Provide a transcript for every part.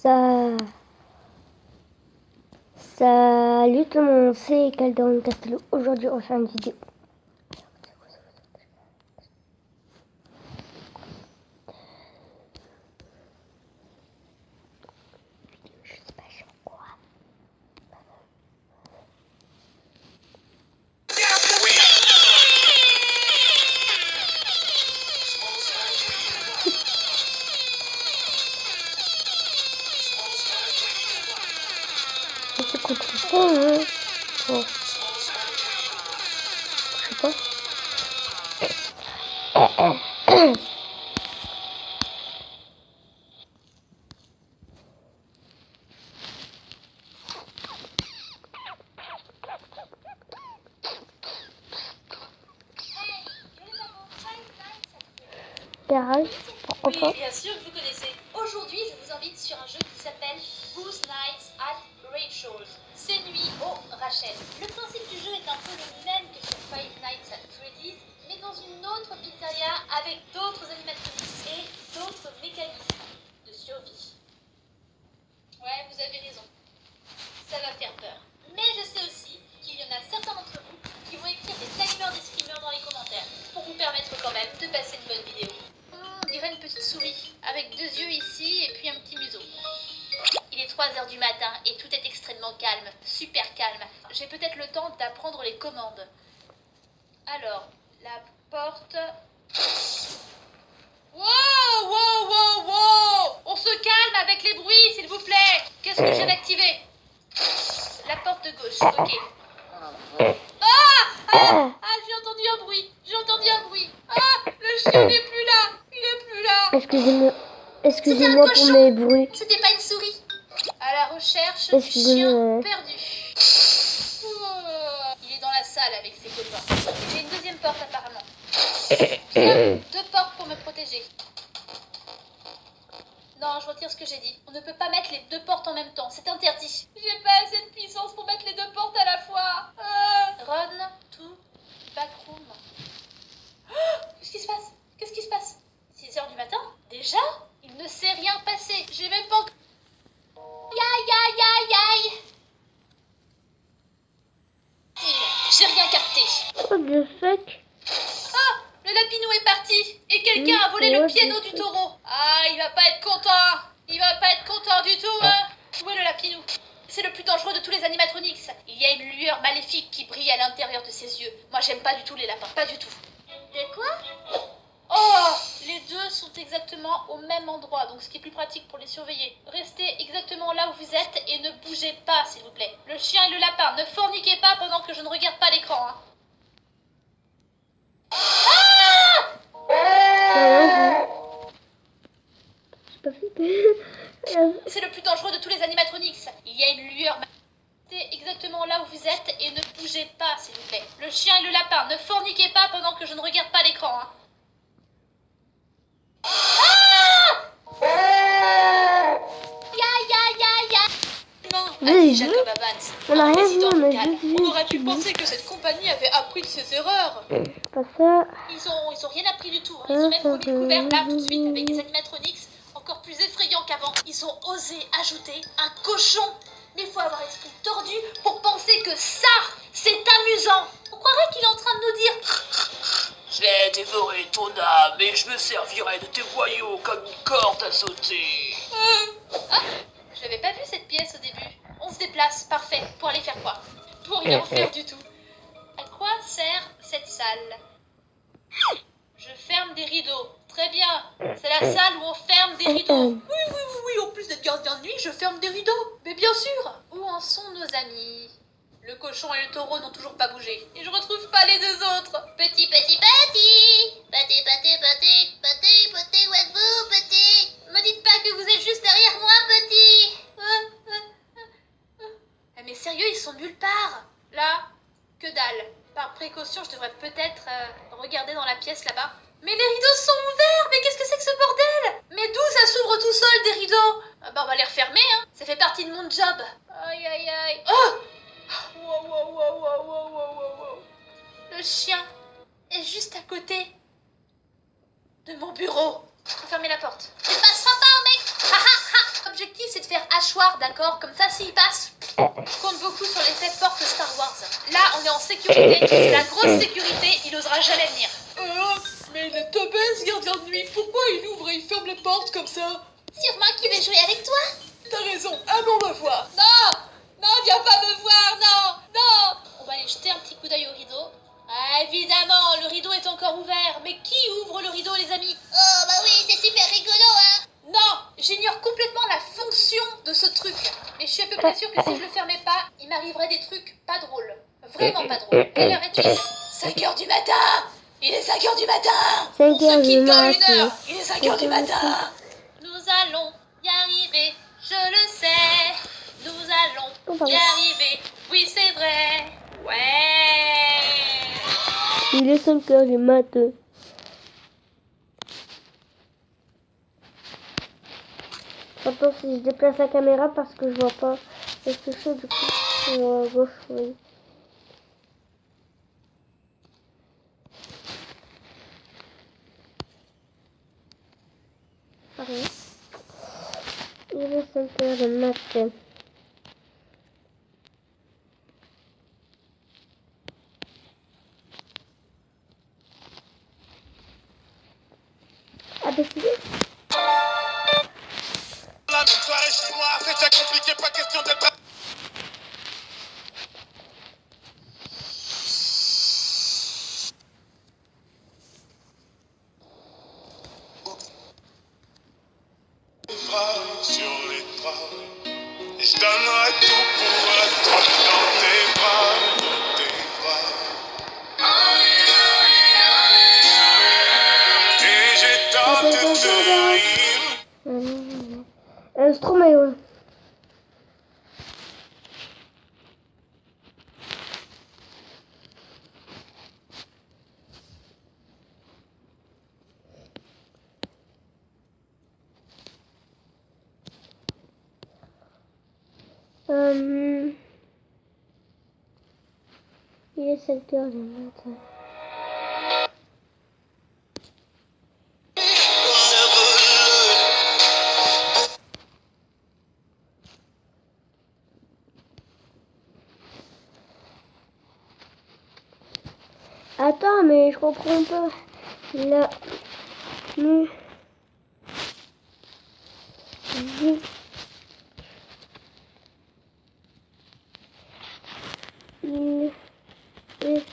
Ça... Salut tout le monde, c'est Calderon Castello. Aujourd'hui, on va faire une vidéo. Je sais pas sur quoi. C'est contre ça, hein. Oh. Je sais pas. Garage, pourquoi pas. Oui, bien sûr que vous connaissez. Aujourd'hui, je vous invite sur un jeu qui s'appelle Goose Nights at Rachel's. C'est nuit au Rachel. Le principe du jeu est un peu le même que sur Five Nights at Freddy's, mais dans une autre pizzeria avec d'autres animatrices et d'autres mécanismes de survie. Ouais, vous avez raison. Ça va faire peur. Mais je sais aussi qu'il y en a certains d'entre vous qui vont écrire des timers des streamers dans les commentaires pour vous permettre quand même de passer une bonne vidéo. On dirait une petite souris, avec 2 yeux ici et puis un petit museau. Il est 3h du matin et tout est extrêmement calme, super calme. J'ai peut-être le temps d'apprendre les commandes. Alors, la porte... Wow, wow, wow, wow! On se calme avec les bruits, s'il vous plaît. Qu'est-ce que j'ai d'activé? La porte de gauche, ok. J'ai entendu un bruit, le chien n'est plus là, il est plus là. Excusez-moi pour mes bruits. C'était pas une souris. À la recherche du Excusez-moi. chien perdu. Il est dans la salle avec ses copains. J'ai une deuxième porte apparemment. Bien, 2 portes pour me protéger. Non, je retire ce que j'ai dit. On ne peut pas mettre les 2 portes en même temps, c'est interdit. J'ai pas assez de puissance pour mettre les 2 portes à la fois. Run to backroom. Qu'est-ce qui se passe? 6h du matin? Déjà? Il ne s'est rien passé. J'ai même pas... Aïe. J'ai rien capté. What the fuck? Ah, le lapinou est parti. Et quelqu'un a volé le piano du taureau. Ah, il va pas être content. Du tout, hein. Où est le lapinou? C'est le plus dangereux de tous les animatronics. Il y a une lueur maléfique qui brille à l'intérieur de ses yeux. Moi, j'aime pas du tout les lapins, pas du tout. De quoi? Oh, les deux sont exactement au même endroit, donc ce qui est plus pratique pour les surveiller. Restez exactement là où vous êtes et ne bougez pas, s'il vous plaît. Le chien et le lapin, ne forniquez pas pendant que je ne regarde pas l'écran, hein. C'est le plus dangereux de tous les animatronics. Il y a une lueur... Restez exactement là où vous êtes et ne bougez pas, s'il vous plaît. Le chien et le lapin, ne forniquez pas pendant que je ne regarde pas l'écran, hein. Oui, Jacob Evans, on a un rien président vu, on a local. juste vu. On aurait pu penser que cette compagnie avait appris de ses erreurs. Pas ça. Ils ont rien appris du tout, hein. Ils ont même commis le couvert là tout de suite avec des animatronics encore plus effrayants qu'avant. Ils ont osé ajouter un cochon. Mais il faut avoir l'esprit tordu pour penser que ça, c'est amusant. On croirait qu'il est en train de nous dire: j'ai dévoré ton âme et je me servirai de tes boyaux comme une corde à sauter. Ah, je n'avais pas vu cette pièce au début. On se déplace, parfait. Pour aller faire quoi? Pour rien faire du tout. À quoi sert cette salle? Je ferme des rideaux. Très bien. C'est la salle où on ferme des rideaux. Oui. En plus d'être gardien de nuit, je ferme des rideaux. Mais bien sûr. Où en sont nos amis? Le cochon et le taureau n'ont toujours pas bougé. Et je retrouve pas les 2 autres. Petit. Pâté, où êtes-vous, petit? Me dites pas que vous êtes juste derrière moi, petit. Mais sérieux, ils sont nulle part. Là, que dalle. Par précaution, je devrais peut-être regarder dans la pièce là-bas. Mais les rideaux sont ouverts. Mais qu'est-ce que c'est que ce bordel? Mais d'où ça s'ouvre tout seul, des rideaux? On va les refermer, hein. Ça fait partie de mon job. Aïe. Oh! Wow. Le chien est juste à côté de mon bureau. Faut fermer la porte. Tu passeras pas, mec. L'objectif, c'est de faire mâchoire, d'accord? Comme ça, s'il passe, je compte beaucoup sur l'effet porte Star Wars. Là, on est en sécurité, c'est la grosse sécurité, il osera jamais venir. Mais il est teubé, ce gardien de nuit. Pourquoi il ouvre et il ferme les portes comme ça? Sûrement qu'il veut jouer avec toi. T'as raison, allons me voir. Non! Non, viens pas me voir, non! Non! On va aller jeter un petit coup d'œil au rideau. Ah, évidemment, le rideau est encore ouvert. Mais qui ouvre le rideau, les amis? Oh, bah oui, c'est super rigolo, hein. Non! J'ignore complètement la fonction de ce truc. Mais je suis à peu près sûre que si je le fermais pas, il m'arriverait des trucs pas drôles. Vraiment pas drôles. Quelle heure est-il? 5h du matin. Il est 5h du matin. 5h On se du quitte dans matin. 1 heure. Il est 5h du matin. Nous allons y arriver, je le sais. Nous allons Oh, pardon. y arriver. Oui, c'est vrai. Ouais. Il est 5h du matin. Attends, si je déplace la caméra parce que je vois pas quelque chose du coup sur gauche, oui. Pardon. Il est 5h du matin. Ah, décidé. La même soirée chez moi, c'est déjà compliqué, pas question d'être... Sur les bras, et je donnerai tout pour être dans tes bras, Et j'ai tenté de rire. Stromae. Il est 5h du matin. Attends, mais je comprends pas. La musique. Il est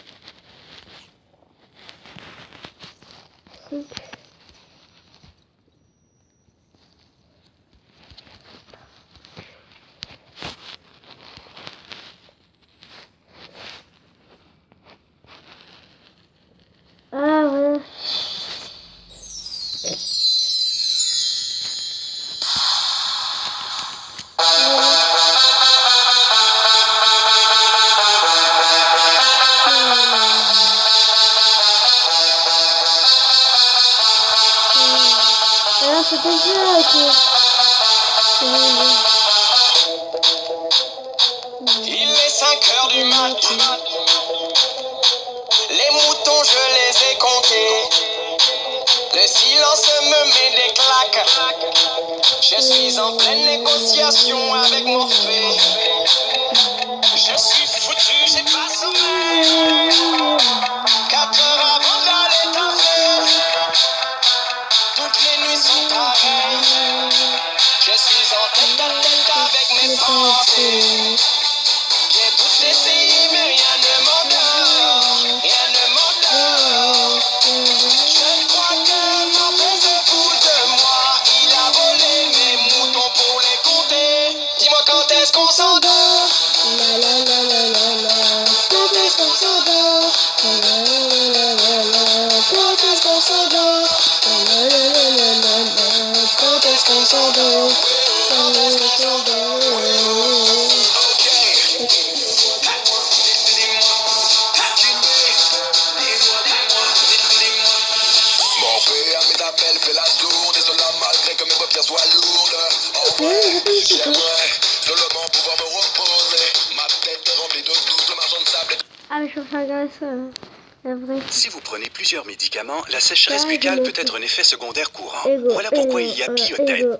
5. Ah, voilà. Ah, c'était ça, ok. Il est 5h du matin. Les moutons, je les ai comptés. Le silence me met des claques. Je suis en pleine négociation avec Morphée. Je suis foutu, j'ai pas sommeil. 4 heures avant d'aller taffer. Toutes les nuits sont pareilles. Je suis en tête à tête avec mes pensées. J'ai tout essayé mais rien ne m'endort. Rien ne m'endort. Je crois que Morphée se fout de moi. Il a volé mes moutons pour les compter. Dis-moi quand est-ce qu'on s'endort. La la la la la la. Quand est-ce qu'on s'endort? La la la la la la. Quand est-ce qu'on s'endort? La la la la la la. Quand est-ce qu'on s'endort? Quand est-ce qu'on s'endort? Morphée à mes appels fait la sourde. Et cela malgré que mes paupières soient lourdes. En vrai, j'aimerais seulement pouvoir me reposer. Ma tête est remplie de doutes, le marchand de sable est... Ah, mais je peux faire grâce. C'est vrai. Si vous prenez plusieurs médicaments, la sécheresse buccale peut être un effet secondaire courant. Ego, Voilà pourquoi ego, il y a voilà, Biotène.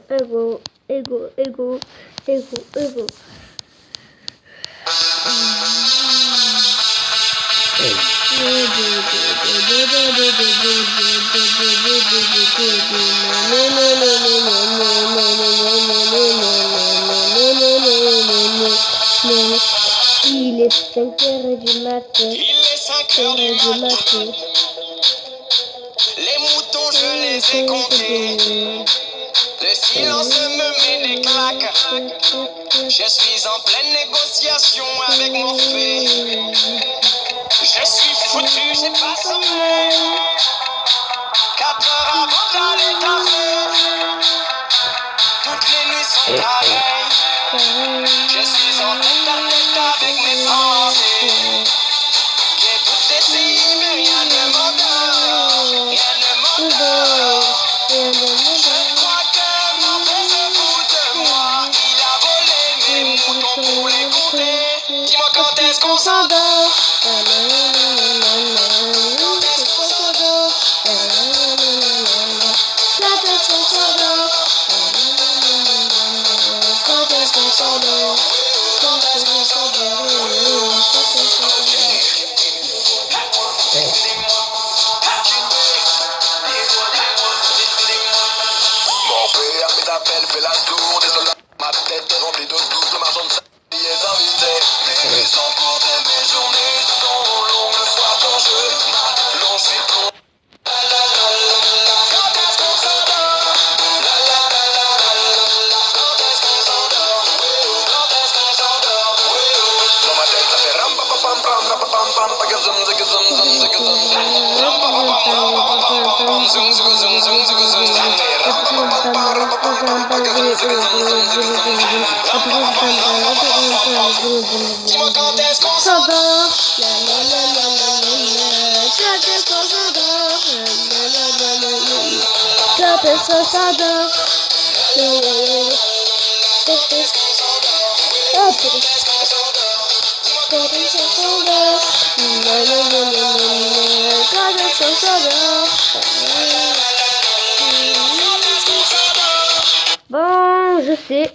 ego. Il est 5h du matin. Il est 5 heures du matin. Les moutons, je les ai comptés. Le silence me met des claques. Je suis en pleine négociation avec Morphée. Je suis foutu, j'ai pas sommeil. 4 heures avant d'aller taffer. Toutes les nuits sont pareilles. Je suis en tête à tête avec mes pensées. J'ai tout essayé, mais rien ne m'endort. Rien ne m'endort. Je crois que Morphée se fout de moi. Il a volé mes moutons pour les compter. Dis-moi quand est-ce qu'on s'endort. Mon père mes appels fait la sourde. Désolé, ma tête est remplie de doutes. Ma zone est invitée. Mes nuits sont courtes et mes journées sont longues. Le soir quand je m'allonge, je suis plomb. La la la la la. Quand est-ce qu'on s'endort? La la la la la la. Quand est-ce qu'on s'endort? Quand est-ce qu'on s'endort? Dans ma tête ça fait ram pam pam pam pam pam pam pam zum zum zum zum zum zum. Ram pam pam pam pam pam pam zum zum zum zum zum zum. Dis-moi quand est-ce qu'on s'endort. Bon, je sais.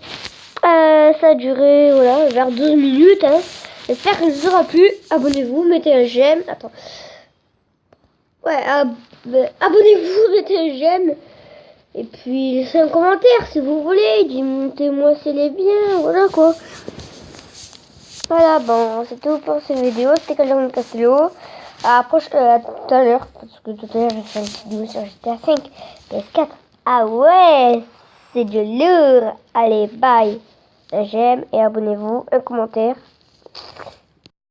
Ça a duré voilà, vers 12 minutes. Hein. J'espère que ça vous aura plu. Abonnez-vous, mettez un j'aime. Attends. Ouais, abonnez-vous, mettez un j'aime. Et puis laissez un commentaire si vous voulez. Dites-moi si elle est bien. Voilà quoi. Voilà, bon, c'est tout pour cette vidéo. C'était Calderon Castello. À tout à l'heure. Parce que tout à l'heure, j'ai fait une vidéo sur GTA 5, PS4. Ah ouais, c'est de lourd. Allez, bye. Un j'aime et abonnez-vous, un commentaire.